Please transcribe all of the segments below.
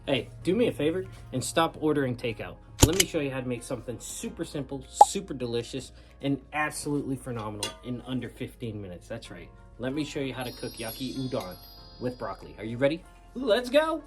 Hey, do me a favor and stop ordering takeout. Let me show you how to make something super simple, super delicious, and absolutely phenomenal in under 15 minutes. That's right. Let me show you how to cook yaki udon with broccoli. Are you ready? Let's go!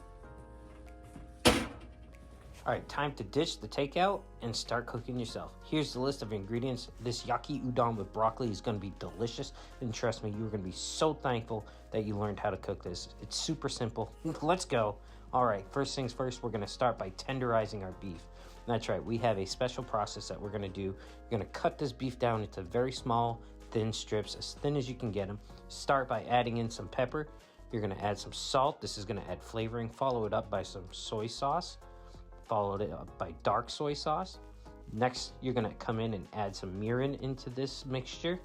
All right, time to ditch the takeout and start cooking yourself. Here's the list of ingredients. This yaki udon with broccoli is gonna be delicious. And trust me, you're gonna be so thankful that you learned how to cook this. It's super simple. Let's go. All right, first things first, we're gonna start by tenderizing our beef. That's right, we have a special process that we're gonna do. You're gonna cut this beef down into very small, thin strips, as thin as you can get them. Start by adding in some pepper. You're gonna add some salt. This is gonna add flavoring. Follow it up by some soy sauce. Followed it up by dark soy sauce. Next, you're gonna come in and add some mirin into this mixture.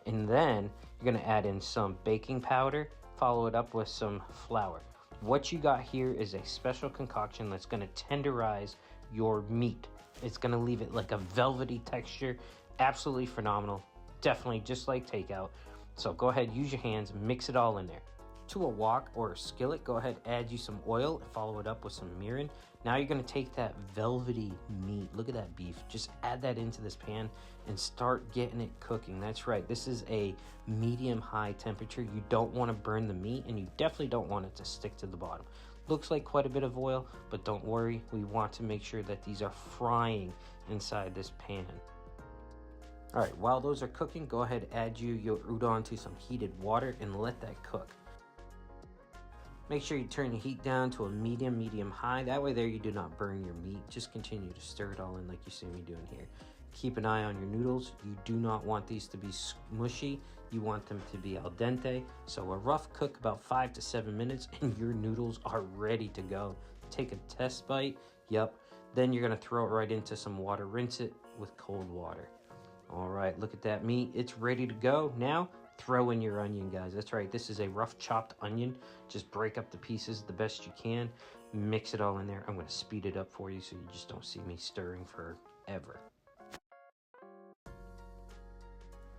And then you're gonna add in some baking powder. Follow it up with some flour. What you got here is a special concoction that's gonna tenderize your meat. It's gonna leave it like a velvety texture. Absolutely phenomenal. Definitely just like takeout. So go ahead, use your hands, mix it all in there. To a wok or a skillet, go ahead, add you some oil, follow it up with some mirin. Now you're gonna take that velvety meat, look at that beef, just add that into this pan and start getting it cooking. That's right, this is a medium-high temperature. You don't wanna burn the meat and you definitely don't want it to stick to the bottom. Looks like quite a bit of oil, but don't worry, we want to make sure that these are frying inside this pan. All right, while those are cooking, go ahead, add your udon to some heated water and let that cook. Make sure you turn the heat down to a medium high. That way there you do not burn your meat. Just continue to stir it all in like you see me doing here. Keep an eye on your noodles. You do not want these to be mushy. You want them to be al dente. So a rough cook about 5 to 7 minutes and your noodles are ready to go. Take a test bite. Yep. Then you're gonna throw it right into some water. Rinse it with cold water. All right, look at that meat. It's ready to go. Now, throw in your onion, guys. That's right, this is a rough chopped onion. Just break up the pieces the best you can. Mix it all in there. I'm gonna speed it up for you so you just don't see me stirring forever.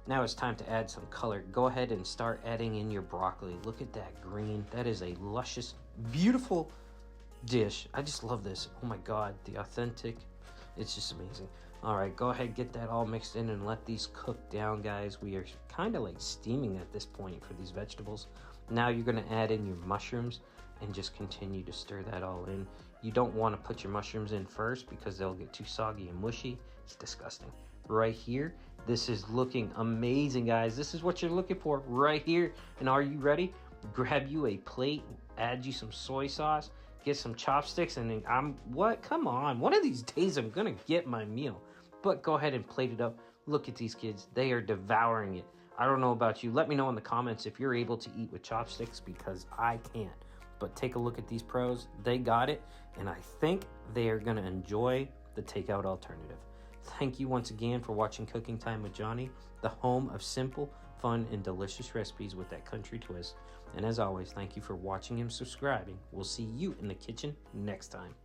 Now it's time to add some color. Go ahead and start adding in your broccoli. Look at that green. That is a luscious, beautiful dish. I just love this. Oh my God, the authentic. It's just amazing. All right, go ahead, get that all mixed in and let these cook down, guys. We are kind of like steaming at this point for these vegetables. Now you're gonna add in your mushrooms and just continue to stir that all in. You don't wanna put your mushrooms in first because they'll get too soggy and mushy. It's disgusting. Right here, this is looking amazing, guys. This is what you're looking for right here. And are you ready? Grab you a plate, add you some soy sauce, get some chopsticks, and then come on, one of these days I'm gonna get my meal. But go ahead and plate it up. Look at these kids, they are devouring it. I don't know about you. Let me know in the comments if you're able to eat with chopsticks because I can't. But take a look at these pros, they got it, and I think they are gonna enjoy the takeout alternative. Thank you once again for watching Cooking Time with Johnny, the home of simple, fun, and delicious recipes with that country twist. And as always, thank you for watching and subscribing. We'll see you in the kitchen next time.